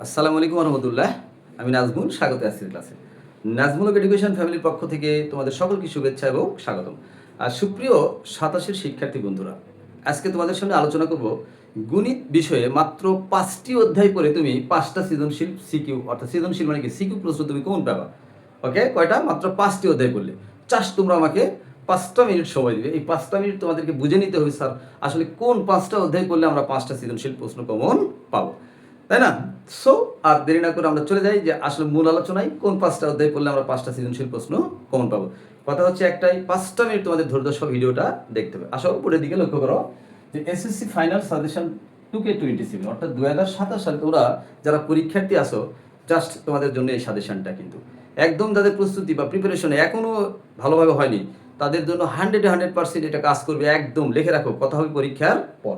আসসালামু আলাইকুম রহমতুল্লাহ। আমি নাজমুল, স্বাগত আছি ক্লাসে। নাজমুল এডুকেশন ফ্যামিলির পক্ষ থেকে তোমাদের সকলকে শুভেচ্ছা এবং স্বাগতম। আর সুপ্রিয় 87 শিক্ষার্থী বন্ধুরা, আজকে তোমাদের সামনে আলোচনা করব গণিত বিষয়ে মাত্র 5টি অধ্যায় পড়ে তুমি 5টা সৃজনশীল সিকিউ, অর্থাৎ সৃজনশীল মানে কি সিকিউ প্রশ্ন তুমি কমন পাবা। ওকে, কয়টা? মাত্র 5টি অধ্যায় পড়লে চাষ তোমরা আমাকে 5টা মিনিট সময় দিবে। এই 5টা মিনিট তোমাদেরকে বুঝে নিতে হবে স্যার আসলে কোন 5টা অধ্যায় পড়লে আমরা 5টা সৃজনশীল প্রশ্ন কমন পাবো, তাই না? সো আর দেরি না করে আমরা চলে যাই যে আসলে মূল আলোচনায় কোন 5টা অধ্যায় পড়লে আমরা 5টা সৃজনশীল প্রশ্ন কমন পাবো। কথা হচ্ছে একটাই, 5টা মিনিট তোমাদের ধৈর্য সহ ভিডিওটা দেখতে হবে। আসো উপরের দিকে লক্ষ্য করো যে এসএসসি ফাইনাল সাজেশন 2K27, অর্থাৎ 2027 সালে তোমরা যারা পরীক্ষার্থী আসো, জাস্ট তোমাদের জন্য এই সাজেশনটা কিন্তু একদম যাদের প্রস্তুতি বা প্রিপারেশন এখনো ভালোভাবে হয়নি তাদের জন্য 100% এটা কাজ করবে। একদম লিখে রাখো, কথা হবে পরীক্ষার পর।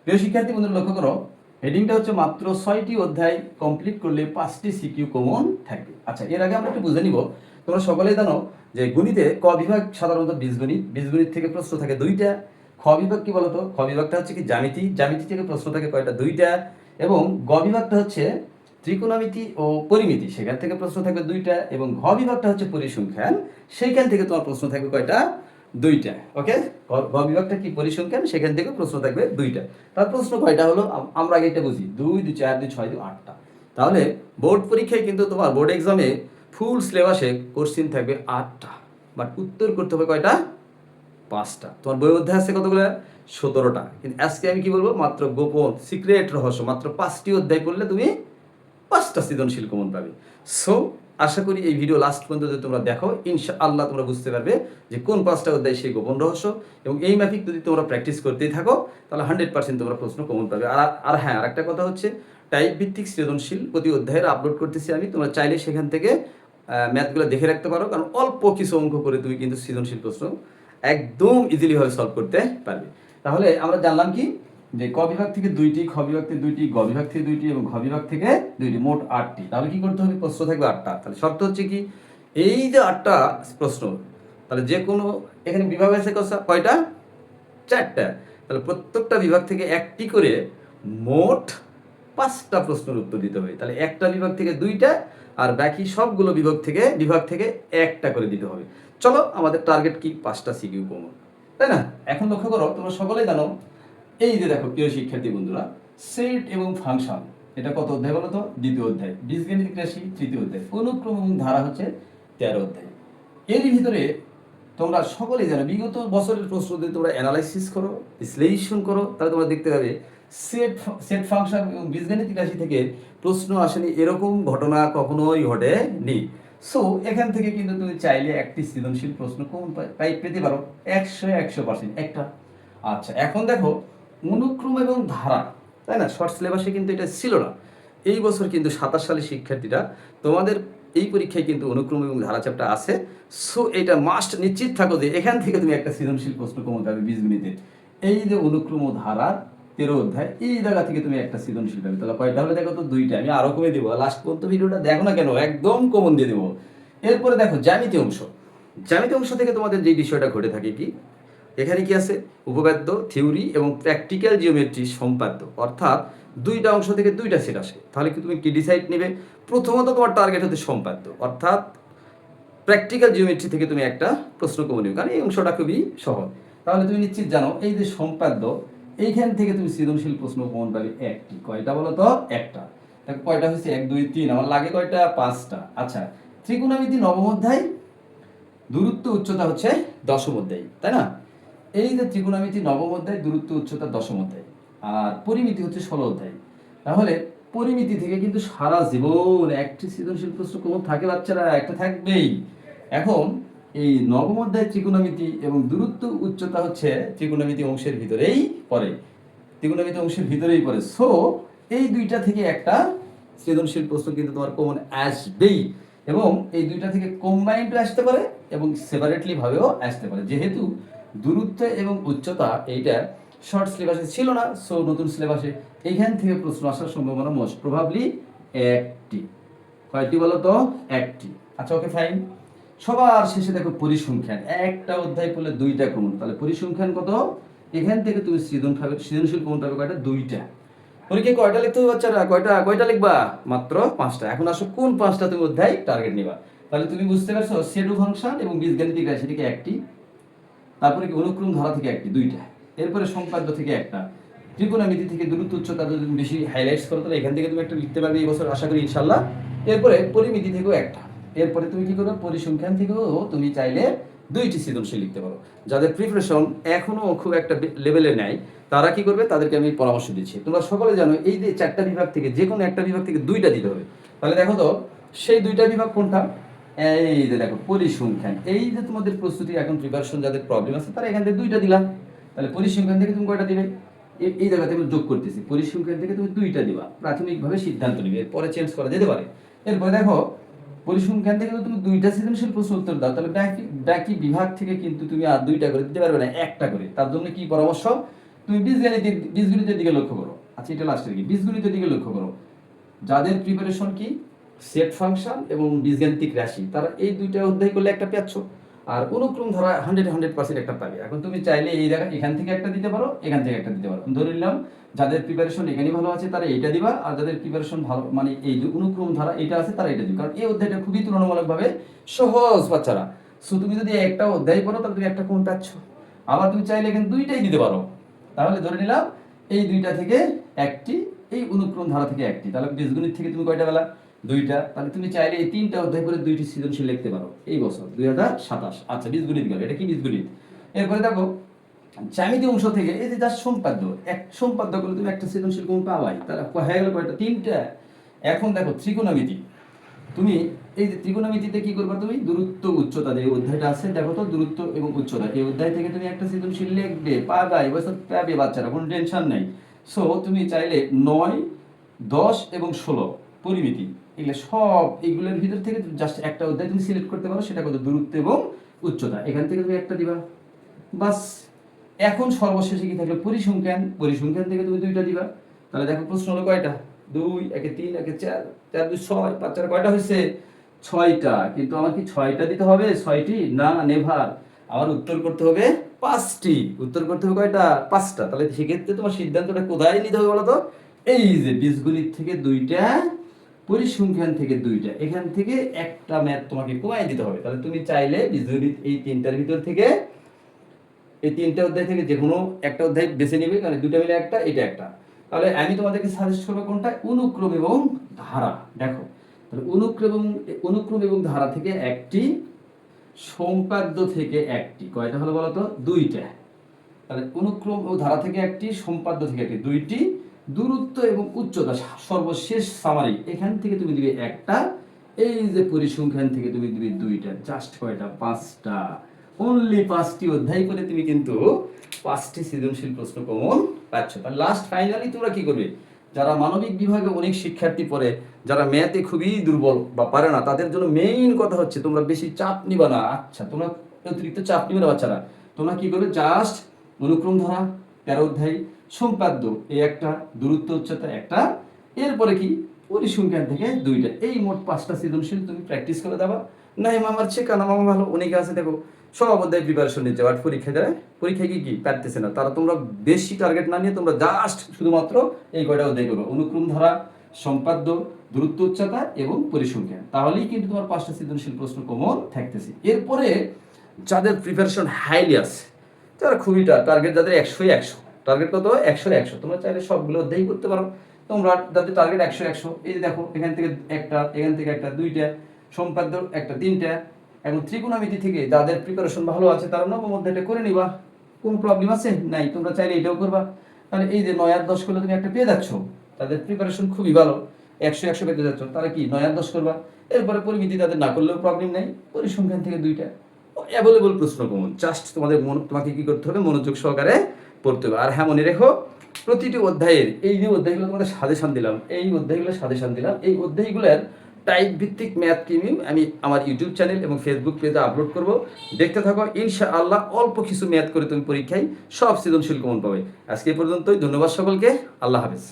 প্রিয় শিক্ষার্থী বন্ধুরা লক্ষ্য করো, হেডিংটা হচ্ছে মাত্র 6টি অধ্যায় কমপ্লিট করলে 5টি সিকিউ কমন থাকবে। আচ্ছা, এর আগে আমরা একটু বুঝে নিব। তোমরা সকলেই জানো যে গণিতে ক বিভাগ সাধারণত বীজগণিত, বীজগণিত থেকে প্রশ্ন থাকে 2টা। খ বিভাগ কি বলতো? খ বিভাগটা হচ্ছে কি জ্যামিতি, জ্যামিতি থেকে প্রশ্ন থাকে কয়টা? 2টা। এবং গ বিভাগটা হচ্ছে ত্রিকোণমিতি ও পরিমিতি, সেখান থেকে প্রশ্ন থাকবে 2টা। এবং ঘ বিভাগটা হচ্ছে পরিসংখ্যান, সেইখান থেকে তোমার প্রশ্ন থাকবে কয়টা? 2টা। ওকে, গ বিভাগটা কি পরিসংখ্যান, সেখান থেকে প্রশ্ন থাকবে 2টা। তার প্রশ্ন কয়টা হলো আমরা আগে এটা বুঝি, 2 2 4 2 6 2 8টা। তাহলে বোর্ড পরীক্ষায় কিন্তু তোমার বোর্ড এক্সামে ফুল সিলেবাসে কোশ্চিন থাকবে 8টা, বাট উত্তর করতে হবে কয়টা? 5টা। তোমার বই অধ্যায় আছে কতগুলো? 17টা। কিন্তু আজকে আমি কি বলবো, মাত্র গোপন সিক্রেট রহস্য, মাত্র 5টি অধ্যায় করলে তুমি 5টা সৃজনশীল কমন পাবে। সো আশা করি এই ভিডিও লাস্ট পর্যন্ত যদি তোমরা দেখো, ইনশাআল্লাহ তোমরা বুঝতে পারবে যে কোন 5টা অধ্যায় সেই গোপন রহস্য। এবং এই মাফিক যদি তোমরা প্র্যাকটিস করতেই থাকো তাহলে 100% তোমরা প্রশ্ন কমন পাবে। আর হ্যাঁ, আরেকটা কথা হচ্ছে, টাইপ ভিত্তিক সৃজনশীল প্রতি অধ্যায়ের আপলোড করতেছি আমি। তোমরা চাইলে সেখান থেকে ম্যাথগুলো দেখে রাখতে পারো, কারণ অল্প কিছু অঙ্ক করে তুমি কিন্তু সৃজনশীল প্রশ্ন একদম ইজিলি ভাবে সলভ করতে পারবে। তাহলে আমরা জানলাম কি যে ক বিভাগ থেকে 2টি, খ বিভাগ থেকে 2টি, গ বিভাগ থেকে 2টি এবং ঘ বিভাগ থেকে 2টি, মোট 8টি। তাহলে কি করতে হবে? প্রশ্ন থাকবে 8টা। তাহলে শর্ত হচ্ছে কি, এই যে 8টা প্রশ্ন, তাহলে যে কোনো এখানে বিভাগ আছে কয়টা? 4টা। তাহলে প্রত্যেকটা বিভাগ থেকে একটি করে মোট 5টা প্রশ্নের উত্তর দিতে হবে। তাহলে একটা বিভাগ থেকে 2টা আর বাকি সবগুলো বিভাগ থেকে একটা করে দিতে হবে। চলো, আমাদের টার্গেট কি? 5টা সিকিউ কমন, তাই না? এখন লক্ষ্য করো, তোমরা সকলেই জানো, এই যে দেখো প্রিয় শিক্ষার্থী বন্ধুরা, সেট এবং ফাংশন, এটা কত অধ্যায় বলো তো? 2য় অধ্যায়। বীজগণিত রাশি 3য় অধ্যায়। অনুক্রম এবং ধারা হচ্ছে 13 অধ্যায়। এরই ভিতরে তোমরা সকলেই জানো, বিগত বছরের প্রশ্ন যদি তোমরা অ্যানালাইসিস করো, বিশ্লেষণ করো, তাহলে তোমরা দেখতে পাবে সেট সেট ফাংশন এবং বীজগণিত রাশি থেকে প্রশ্ন আসেনি, এরকম ঘটনা কখনোই ঘটেনি। সো এখান থেকে কিন্তু তুমি চাইলে একটি সৃজনশীল প্রশ্ন কমন পেতে পারো 100% একটা। আচ্ছা, এখন দেখো অনুক্রম এবং ধারা, তাই না? শর্ট সিলেবাসে কিন্তু এটা ছিল না। এই বছর কিন্তু 27 সালের শিক্ষার্থীরা তোমাদের এই পরীক্ষায় কিন্তু অনুক্রম এবং ধারা চ্যাপ্টার আছে। সো এটা মাস্ট নিশ্চিত থাকো যে এখান থেকে তুমি একটা সৃজনশীল প্রশ্ন কমন পাবে বীজগণিতের। এই যে অনুক্রম ও ধারা 13 অধ্যায়, এই জায়গা থেকে তুমি একটা সৃজনশীল পাবে। তাহলে কয়টা হলে দেখো তো? 2টা। আমি আরো কমে দেবো, লাস্ট পর্যন্ত ভিডিওটা দেখো না কেন, একদম কমন দিয়ে দেবো। এরপরে দেখো জ্যামিতি অংশ। জ্যামিতি অংশ থেকে তোমাদের যে বিষয়টা ঘটে থাকে কি, এখানে কি আছে? উপপাদ্য, থিওরি এবং প্র্যাকটিক্যাল জিওমেট্রি সম্পাদ্য, অর্থাৎ 2টা অংশ থেকে 2টা সেট আসে। তাহলে কি তুমি কি ডিসাইড নেবে? প্রথমত তোমার টার্গেট হচ্ছে সম্পাদ্য, অর্থাৎ প্র্যাকটিক্যাল জিওমেট্রি থেকে তুমি একটা প্রশ্ন কমন নেবে, কারণ এই অংশটা খুবই সহজ। তাহলে তুমি নিশ্চিত জানো এই যে সম্পাদ্য, এইখান থেকে তুমি সৃজনশীল প্রশ্ন কমন পাবে একটি। কয়টা বলো তো? একটা। দেখো কয়টা হচ্ছে? 1 2 3, আমার লাগে কয়টা? 5টা। আচ্ছা, ত্রিকোণমিতি 9ম অধ্যায়, দূরত্ব উচ্চতা হচ্ছে 10ম অধ্যায়, তাই না? এই যে ত্রিকোণমিতি 9ম অধ্যায়, দূরত্ব উচ্চতা 10ম অধ্যায়, আর পরিমিতি হচ্ছে 16 অধ্যায়। তাহলে পরিমিতি থেকে কিন্তু সারা জীবন একটি সৃজনশীল প্রশ্ন কমন থাকে বাচ্চারা, একটা থাকবেই। এখন এই 9ম অধ্যায় ত্রিকোণমিতি এবং দূরত্ব উচ্চতা হচ্ছে ত্রিকোণমিতি অংশের ভিতরেই পড়ে, ত্রিকোণমিতি অংশের ভিতরেই পড়ে। সো এই 2টা থেকে একটা সৃজনশীল প্রশ্ন কিন্তু তোমার কমন আসবেই। এবং এই 2টা থেকে কম্বাইন্ড আসতে পারে এবং সেপারেটলি ভাবেও আসতে পারে। যেহেতু দূরত্ব এবং উচ্চতা এইটা শর্ট সিলেবাসে ছিল না, সো নতুন সিলেবাসে এইখান থেকে প্রশ্ন আসার সম্ভাবনা মোস্ট প্রবাবলি একটি। কয়টি বলো তো? একটি। আচ্ছা, ওকে ফাইন। সবার শেষে দেখো পরিসংখ্যান, একটা অধ্যায় পড়লে 2টা কমন। তাহলে পরিসংখ্যান কত? এখান থেকে তুমি সৃজনশীল কমন পাবে কয়টা? 2টা। পরীক্ষায় কয়টা লিখতে হবে বাচ্চারা? কয়টা লিখবা? মাত্র 5টা। এখন আসো কোন 5টা তুমি অধ্যায় টার্গেট নিবা। তাহলে তুমি বুঝতে পারছো সেডু ফাংশন এবং বীজগাণিতিক রাশি থেকে একটি, তারপরে কি অনুক্রম ধারা থেকে একটি, দুইটা, এরপরে সম্পাদ্য থেকে একটা, ত্রিকোণমিতি থেকে দূরত্ব উচ্চতা যদি তুমি বেশি হাইলাইটস করো তাহলে এখান থেকে তুমি একটা লিখতে পারবে এই বছর আশা করি ইনশাল্লাহ। এরপরে পরিমিতি থেকেও একটা, এরপরে তুমি কি করো পরিসংখ্যান থেকেও তুমি চাইলে 2টি সৃজনশীল লিখতে পারো। যাদের প্রিপারেশন এখনো খুব একটা লেভেলে নেয় তারা কি করবে, তাদেরকে আমি পরামর্শ দিচ্ছি। তোমরা সকলে জানো এই যে 4টা বিভাগ থেকে যে কোনো একটা বিভাগ থেকে 2টা দিতে হবে। তাহলে দেখো তো সেই 2টা বিভাগ কোনটা? এই যে দেখো পরিসংখ্যান। এই যে তোমাদের প্রস্তুতি এখন প্রিপারেশন যাদের প্রবলেম আছে তারা এখান থেকে 2টা দিলা। তাহলে পরিসংখ্যান থেকে তুমি কয়টা দিবে? এই জায়গাতে আমি যোগ করতেছি, পরিসংখ্যান থেকে তুমি 2টা দিবা, প্রাথমিকভাবে সিদ্ধান্ত নিবে, এরপরে চেঞ্জ করা যেতে পারে। এরপরে দেখো পরিসংখ্যান থেকে তুমি 2টা সৃজনশীল প্রশ্ন উত্তর দাও, তাহলে বাকি বিভাগ থেকে কিন্তু তুমি আর 2টা করে দিতে পারবে না, একটা করে। তার জন্য কি পরামর্শ, তুমি বীজগণিতের দিকে লক্ষ্য করো। আচ্ছা এটা লাস্টের কি, বীজগণিতের দিকে লক্ষ্য করো। যাদের প্রিপারেশন কি সেট ফাংশন এবং বীজগাণিতিক রাশি, তারা এই 2টা অধ্যায় করলে একটা পাচ্ছ, আর অনুক্রম ধারা 100% একটা পাবে। এখন তুমি চাইলে এই জায়গা এখান থেকে একটা দিতে পারো, এখান থেকে একটা দিতে পারো। ধরে নিলাম যাদের প্রিপারেশন এখানে ভালো আছে তারা এইটা দিবা, আর যাদের প্রিপারেশন ভালো মানে এই যে অনুক্রম ধারা এটা আছে তারা এটা দিবে, কারণ এই অধ্যায়টা খুবই তুলনামূলকভাবে সহজ বাচ্চারা। সো তুমি যদি একটা অধ্যায় পড়ো তাহলে তুমি একটা কোণ পাচ্ছ। আবার তুমি চাইলে এখানে 2টাই দিতে পারো। তাহলে ধরে নিলাম এই 2টা থেকে একটি, এই অনুক্রম ধারা থেকে একটি, তাহলে বীজগণিত থেকে তুমি কয়টা পেলা? 2টা। তাহলে তুমি চাইলে এই 3টা অধ্যায় করে 2টি সৃজনশীল লিখতে পারো এই বছর 2027। আচ্ছা বীজগণিত গেল, এটা কি বীজগণিত। এরপরে দেখো জ্যামিতি অংশ থেকে এই যে জাস্ট সম্পাদ্য, এক সম্পাদ্য করলে তুমি একটা সৃজনশীল কোণ পাবাই। তাহলে হয়ে গেল কয়টা? 3টা। এখন দেখো ত্রিকোণমিতি, তুমি এই যে ত্রিকোণমিতিতে কি করবা, তুমি দূরত্ব উচ্চতা যে অধ্যায়টা আছে দেখো তো, দূরত্ব এবং উচ্চতা এই অধ্যায় থেকে তুমি একটা সৃজনশীল লিখবে, পাবা এবছর পাবে বাচ্চারা, কোনো টেনশন নাই। সো তুমি চাইলে 9, 10 এবং 16 পরিমিতি, এগুলো সব এইগুলোর ভিতর থেকে জাস্ট একটা অধ্যায় তুমি সিলেক্ট করতে পারো, সেটা কত? দূরত্ব এবং উচ্চতা। এখান থেকে তুমি একটা দিবা, বাস। এখন সর্বশেষে কি থাকলো? পরিসংখ্যান। পরিসংখ্যান থেকে তুমি 2টা দিবা। তাহলে দেখো প্রশ্ন হলো কয়টা? 2, একে 3, একে 4, 4 2 6, বাচ্চারা কয়টা হয়েছে? 6টা। কিন্তু আমার কি 6টা দিতে হবে? 6টি না, নেভার। আমার উত্তর করতে হবে 5টি। উত্তর করতে হবে কয়টা? 5টা। তাহলে সেক্ষেত্রে তোমার সিদ্ধান্তটা কোথায় নিতে হবে বলো তো? এই যে বীজগণিত থেকে 2টা, পরিসংখ্যান থেকে 2টা, এখান থেকে একটা ম্যাথ তোমাকে কমাই দিতে হবে। তাহলে তুমি চাইলে বীজগণিত এই 3টার ভিতর থেকে, এই 3টা অধ্যায় থেকে যে কোনো একটা অধ্যায় বেছে নিবে, কারণ 2টা মিলে একটা, এটা একটা। তাহলে আমি তোমাদেরকে সাজেস্ট করবো কোনটা? অনুক্রম এবং ধারা। দেখো তাহলে অনুক্রম এবং ধারা থেকে একটি, সম্পাদ্য থেকে একটি, কয়টা হলো বলো তো? 2টা। তাহলে অনুক্রম ও ধারা থেকে একটি, সম্পাদ্য থেকে একটি, 2টি, দূরত্ব এবং উচ্চতা সর্বশেষ সামারি এখান থেকে তুমি দিবে একটা, এই যে পরিসংখ্যান থেকে তুমি দিবে 2টা। জাস্ট কয়টা? 5টা। অনলি 5টি অধ্যায় করে তুমি কিন্তু 5টি সৃজনশীল প্রশ্ন কমন পাচ্ছ। তাহলে লাস্ট ফাইনালি তোমরা কি করবে? যারা মানবিক বিভাগে অনেক শিক্ষার্থী পড়ে, যারা ম্যাথে খুবই দুর্বল বা পারে না, তাদের জন্য মেইন কথা হচ্ছে তোমরা বেশি চাপ নিবা না। আচ্ছা তোমরা অতিরিক্ত চাপ নিবে না বাচ্চারা। তোমরা কি করবে? জাস্ট অনুক্রম ধারা 13 অধ্যায়, সম্পাদ্য এই একটা, দূরত্ব উচ্চতা একটা, এরপরে কি পরিসংখ্যান থেকে 2টা, এই মোট 5টা সৃজনশীল তুমি প্র্যাকটিস করে দেবা। না মামার চেয়ে কানা মামা ভালো, অনেকে আছে দেখো সব অধ্যায় প্রিপারেশন নিচ্ছে, বাট পরীক্ষায় দেয়, পরীক্ষায় কি পারতেছে না তারা। তোমরা বেশি টার্গেট না নিয়ে তোমরা জাস্ট শুধুমাত্র এই কয়টা অধ্যায় করো, অনুক্রম ধারা, সম্পাদ্য, দূরত্ব উচ্চতা এবং পরিসংখ্যান। তাহলেই কিন্তু তোমার 5টা সৃজনশীল প্রশ্ন কমন থাকতেছে। এরপরে যাদের প্রিপারেশন হাইলি আছে, যারা খুবই টার্গেট, যাদের 100-100 টার্গেট, কত? 100-100, তোমরা চাইলে সবগুলো অধ্যায় করতে পারো। তোমরা যাদের টার্গেট 100-100, এই যে দেখো এখান থেকে একটা, এখান থেকে একটা, 2টা, সম্পাদ্য একটা, 3টা, এবং ত্রিকোণমিতি থেকে যাদের প্রিপারেশন ভালো আছে তারা নবম অধ্যায়টা করে নিবা, কোনো প্রবলেম আছে? নাই। তোমরা চাইলে এটাও করবা। তাহলে এই যে 9 আর 10 করলে তুমি একটা পেয়ে যাচ্ছ, তাদের প্রিপারেশন খুবই ভালো, 100-100 পেতে যাচ্ছ, তারা কি 9 আর 10 করবা। এরপরে পরিমিতি তাদের না করলেও প্রবলেম নেই, পরিসংখ্যান থেকে 2টা, অ্যাভেলেবল প্রশ্ন কমন। জাস্ট তোমাকে কি করতে হবে? মনোযোগ সহকারে পড়তে হবে। আর হ্যাঁ মনে রেখো, প্রতিটি অধ্যায়ের এই যে অধ্যায়গুলো তোমাদের সাজেশন দিলাম, এই অধ্যায়গুলো সাজেশন দিলাম, এই অধ্যায়গুলোর টাইপ ভিত্তিক ম্যাথ কিমি আমি আমার ইউটিউব চ্যানেল এবং ফেসবুক পেজে আপলোড করব, দেখতে থাকো। ইনশাআল্লাহ অল্প কিছু ম্যাথ করে তুমি পরীক্ষায় সব সৃজনশীল কমন পাবে। আজকে এই পর্যন্তই, ধন্যবাদ সকলকে, আল্লাহ হাফেজ।